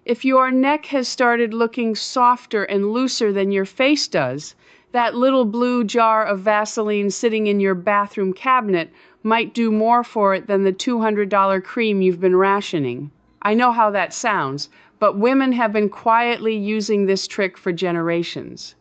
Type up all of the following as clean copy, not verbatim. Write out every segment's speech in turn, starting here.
If your neck has started looking softer and looser than your face does, that little blue jar of Vaseline sitting in your bathroom cabinet might do more for it than the $200 cream you've been rationing. I know how that sounds, but women have been quietly using this trick for generations.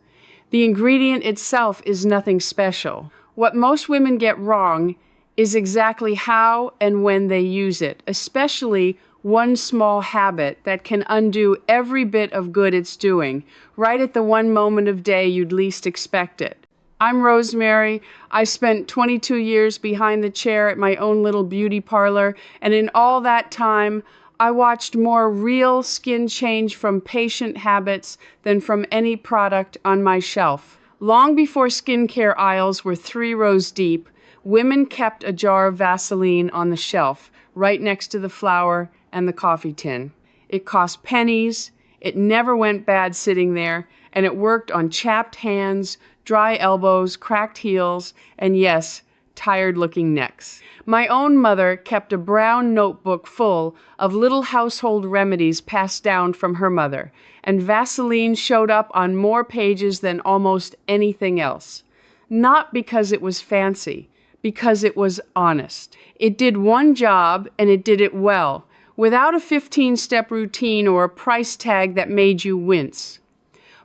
The ingredient itself is nothing special. What most women get wrong is exactly how and when they use it, especially one small habit that can undo every bit of good it's doing, right at the one moment of day you'd least expect it. I'm Rosemary. I spent 22 years behind the chair at my own little beauty parlor, and in all that time, I watched more real skin change from patient habits than from any product on my shelf. Long before skincare aisles were 3 rows deep, women kept a jar of Vaseline on the shelf, right next to the flour and the coffee tin. It cost pennies, it never went bad sitting there, and it worked on chapped hands, dry elbows, cracked heels, and yes, tired-looking necks. My own mother kept a brown notebook full of little household remedies passed down from her mother, and Vaseline showed up on more pages than almost anything else. Not because it was fancy, because it was honest. It did one job, and it did it well, without a 15-step routine or a price tag that made you wince.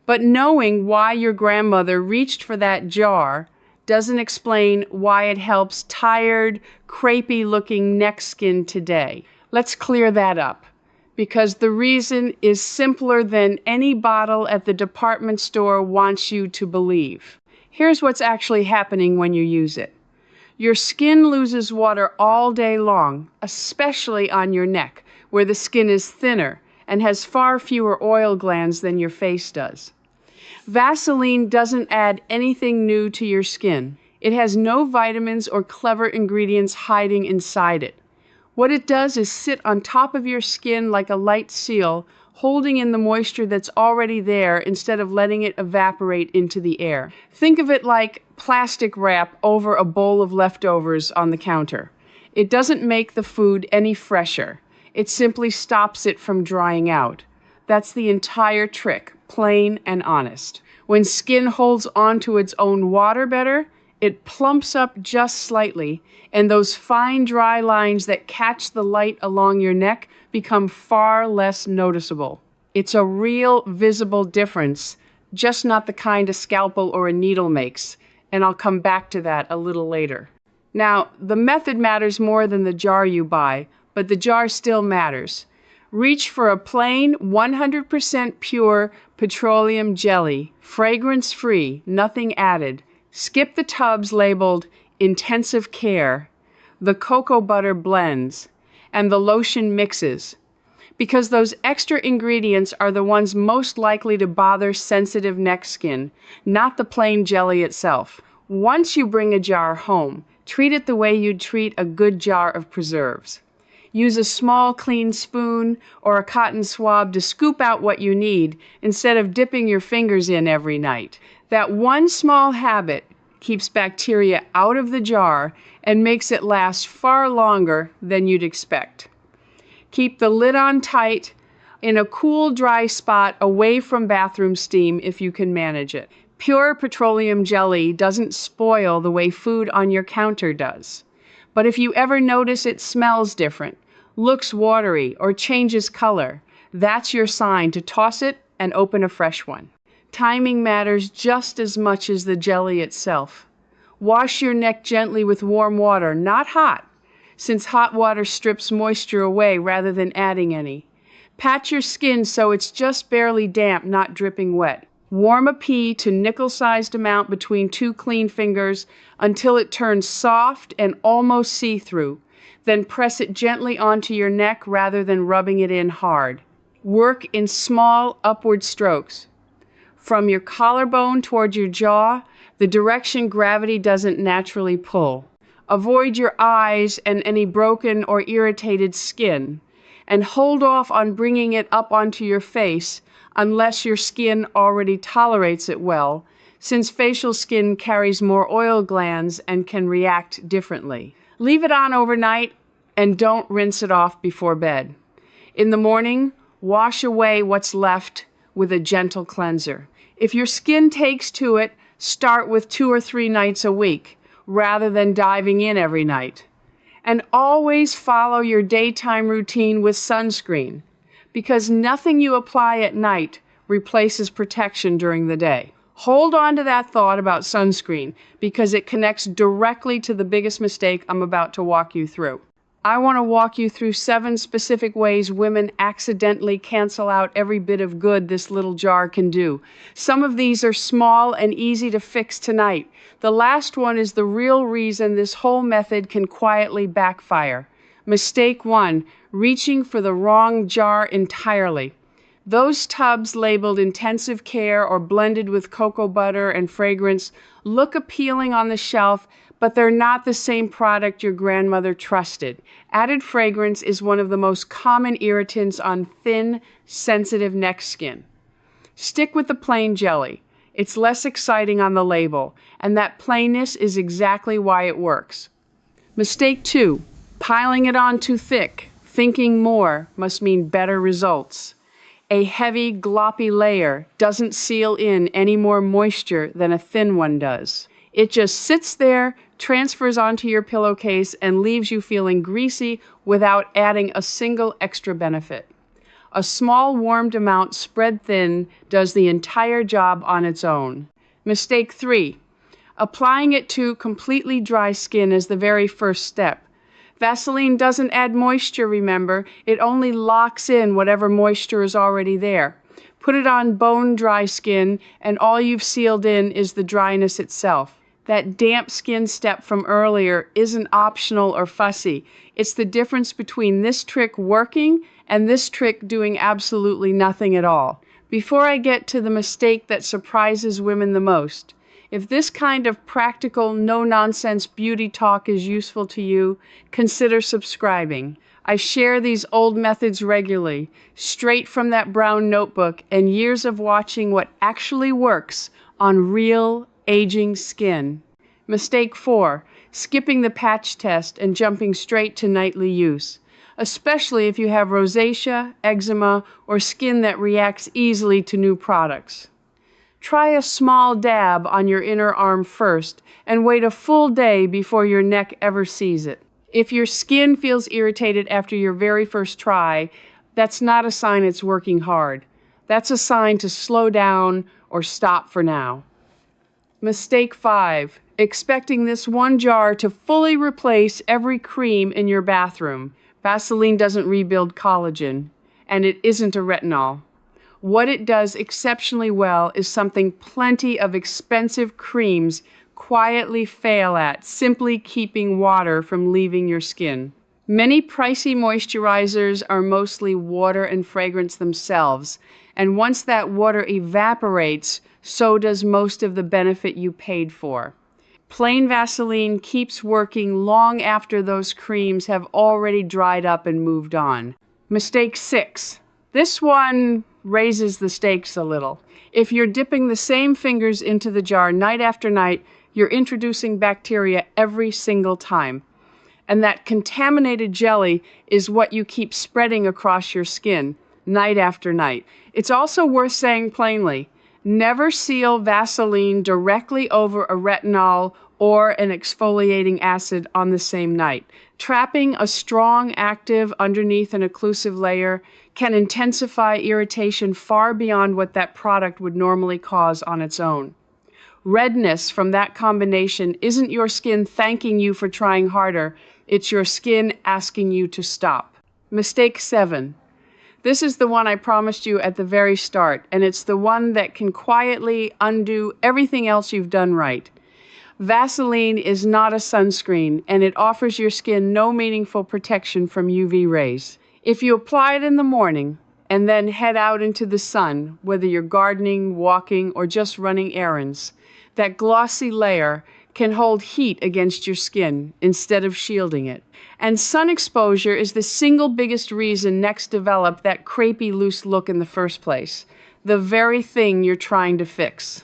But knowing why your grandmother reached for that jar doesn't explain why it helps tired, crepey-looking neck skin today. Let's clear that up, because the reason is simpler than any bottle at the department store wants you to believe. Here's what's actually happening when you use it. Your skin loses water all day long, especially on your neck, where the skin is thinner and has far fewer oil glands than your face does. Vaseline doesn't add anything new to your skin. It has no vitamins or clever ingredients hiding inside it. What it does is sit on top of your skin like a light seal, holding in the moisture that's already there instead of letting it evaporate into the air. Think of it like plastic wrap over a bowl of leftovers on the counter. It doesn't make the food any fresher. It simply stops it from drying out. That's the entire trick, plain and honest. When skin holds on to its own water better, it plumps up just slightly, and those fine dry lines that catch the light along your neck become far less noticeable. It's a real visible difference, just not the kind a scalpel or a needle makes, and I'll come back to that a little later. Now, the method matters more than the jar you buy, but the jar still matters. Reach for a plain, 100% pure petroleum jelly, fragrance-free, nothing added. Skip the tubs labeled intensive care, the cocoa butter blends, and the lotion mixes, because those extra ingredients are the ones most likely to bother sensitive neck skin, not the plain jelly itself. Once you bring a jar home, treat it the way you'd treat a good jar of preserves. Use a small clean spoon or a cotton swab to scoop out what you need instead of dipping your fingers in every night. That one small habit keeps bacteria out of the jar and makes it last far longer than you'd expect. Keep the lid on tight in a cool, dry spot away from bathroom steam if you can manage it. Pure petroleum jelly doesn't spoil the way food on your counter does. But if you ever notice it smells different, looks watery, or changes color, that's your sign to toss it and open a fresh one. Timing matters just as much as the jelly itself. Wash your neck gently with warm water, not hot, since hot water strips moisture away rather than adding any. Pat your skin so it's just barely damp, not dripping wet. Warm a pea to nickel-sized amount between 2 clean fingers until it turns soft and almost see-through. Then press it gently onto your neck rather than rubbing it in hard. Work in small upward strokes. From your collarbone toward your jaw, the direction gravity doesn't naturally pull. Avoid your eyes and any broken or irritated skin, and hold off on bringing it up onto your face unless your skin already tolerates it well, since facial skin carries more oil glands and can react differently. Leave it on overnight and don't rinse it off before bed. In the morning, Wash away what's left with a gentle cleanser. If your skin takes to it, start with 2 or 3 nights a week rather than diving in every night. And always follow your daytime routine with sunscreen, because nothing you apply at night replaces protection during the day. Hold on to that thought about sunscreen because it connects directly to the biggest mistake I'm about to walk you through. I want to walk you through 7 specific ways women accidentally cancel out every bit of good this little jar can do. Some of these are small and easy to fix tonight. The last one is the real reason this whole method can quietly backfire. Mistake 1, reaching for the wrong jar entirely. Those tubs labeled intensive care or blended with cocoa butter and fragrance look appealing on the shelf, but they're not the same product your grandmother trusted. Added fragrance is one of the most common irritants on thin, sensitive neck skin. Stick with the plain jelly. It's less exciting on the label, and that plainness is exactly why it works. Mistake 2, piling it on too thick. Thinking more must mean better results. A heavy, gloppy layer doesn't seal in any more moisture than a thin one does. It just sits there, transfers onto your pillowcase, and leaves you feeling greasy without adding a single extra benefit. A small warmed amount spread thin does the entire job on its own. Mistake 3, applying it to completely dry skin as the very first step. Vaseline doesn't add moisture, remember. It only locks in whatever moisture is already there. Put it on bone-dry skin, and all you've sealed in is the dryness itself. That damp skin step from earlier isn't optional or fussy. It's the difference between this trick working and this trick doing absolutely nothing at all. Before I get to the mistake that surprises women the most, if this kind of practical, no-nonsense beauty talk is useful to you, consider subscribing. I share these old methods regularly, straight from that brown notebook and years of watching what actually works on real, aging skin. Mistake 4, skipping the patch test and jumping straight to nightly use, especially if you have rosacea, eczema, or skin that reacts easily to new products. Try a small dab on your inner arm first and wait a full day before your neck ever sees it. If your skin feels irritated after your very first try, that's not a sign it's working hard. That's a sign to slow down or stop for now. Mistake 5, expecting this one jar to fully replace every cream in your bathroom. Vaseline doesn't rebuild collagen, and it isn't a retinol. What it does exceptionally well is something plenty of expensive creams quietly fail at, simply keeping water from leaving your skin. Many pricey moisturizers are mostly water and fragrance themselves, and once that water evaporates, so does most of the benefit you paid for. Plain Vaseline keeps working long after those creams have already dried up and moved on. Mistake 6. This one raises the stakes a little. If you're dipping the same fingers into the jar night after night, you're introducing bacteria every single time. And that contaminated jelly is what you keep spreading across your skin night after night. It's also worth saying plainly, never seal Vaseline directly over a retinol or an exfoliating acid on the same night. Trapping a strong active underneath an occlusive layer can intensify irritation far beyond what that product would normally cause on its own. Redness from that combination isn't your skin thanking you for trying harder, it's your skin asking you to stop. Mistake 7. This is the one I promised you at the very start, and it's the one that can quietly undo everything else you've done right. Vaseline is not a sunscreen, and it offers your skin no meaningful protection from UV rays. If you apply it in the morning and then head out into the sun, whether you're gardening, walking, or just running errands, that glossy layer can hold heat against your skin instead of shielding it. And sun exposure is the single biggest reason necks develop that crepey loose look in the first place, the very thing you're trying to fix.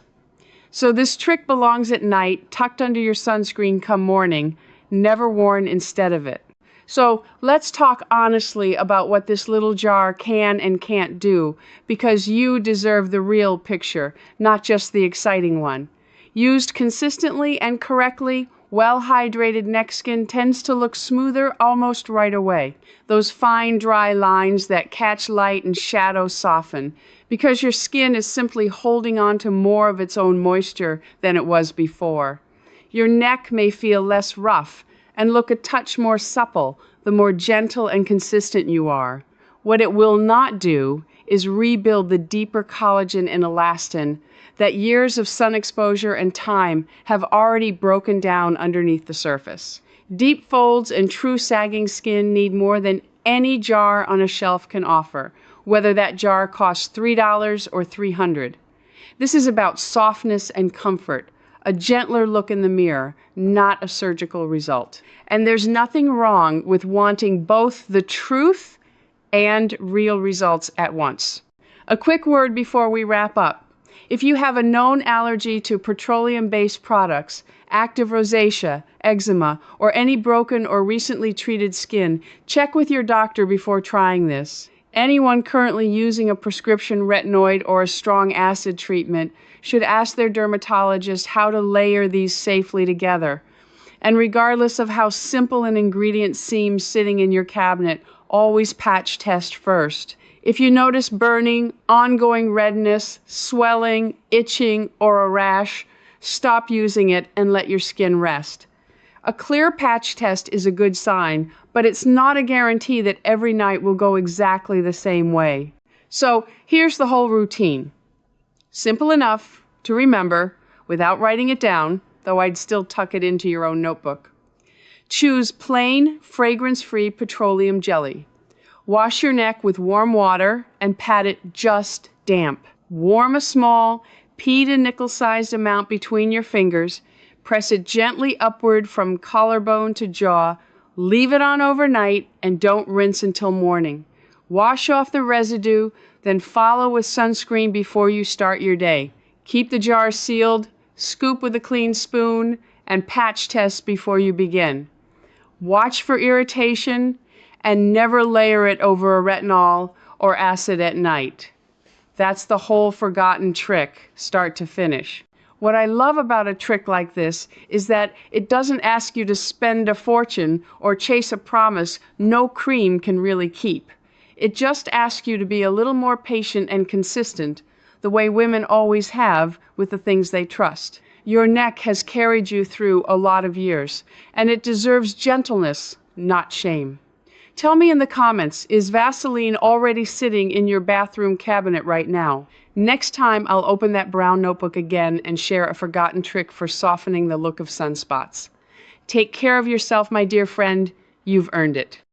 So this trick belongs at night, tucked under your sunscreen come morning, never worn instead of it. So let's talk honestly about what this little jar can and can't do, because you deserve the real picture, not just the exciting one. Used consistently and correctly, well-hydrated neck skin tends to look smoother almost right away. Those fine, dry lines that catch light and shadow soften, because your skin is simply holding on to more of its own moisture than it was before. Your neck may feel less rough and look a touch more supple the more gentle and consistent you are. What it will not do is rebuild the deeper collagen and elastin that years of sun exposure and time have already broken down underneath the surface. Deep folds and true sagging skin need more than any jar on a shelf can offer, whether that jar costs $3 or $300. This is about softness and comfort, a gentler look in the mirror, not a surgical result. And there's nothing wrong with wanting both the truth and real results at once. A quick word before we wrap up. If you have a known allergy to petroleum-based products, active rosacea, eczema, or any broken or recently treated skin, check with your doctor before trying this. Anyone currently using a prescription retinoid or a strong acid treatment should ask their dermatologist how to layer these safely together. And regardless of how simple an ingredient seems sitting in your cabinet, always patch test first. If you notice burning, ongoing redness, swelling, itching, or a rash, stop using it and let your skin rest. A clear patch test is a good sign, but it's not a guarantee that every night will go exactly the same way. So here's the whole routine. Simple enough to remember without writing it down, though I'd still tuck it into your own notebook. Choose plain, fragrance-free petroleum jelly. Wash your neck with warm water and pat it just damp. Warm a small, pea to nickel-sized amount between your fingers. Press it gently upward from collarbone to jaw. Leave it on overnight and don't rinse until morning. Wash off the residue, then follow with sunscreen before you start your day. Keep the jar sealed, scoop with a clean spoon, and patch test before you begin. Watch for irritation and never layer it over a retinol or acid at night. That's the whole forgotten trick, start to finish. What I love about a trick like this is that it doesn't ask you to spend a fortune or chase a promise no cream can really keep. It just asks you to be a little more patient and consistent, the way women always have with the things they trust. Your neck has carried you through a lot of years, and it deserves gentleness, not shame. Tell me in the comments, is Vaseline already sitting in your bathroom cabinet right now? Next time, I'll open that brown notebook again and share a forgotten trick for softening the look of sunspots. Take care of yourself, my dear friend. You've earned it.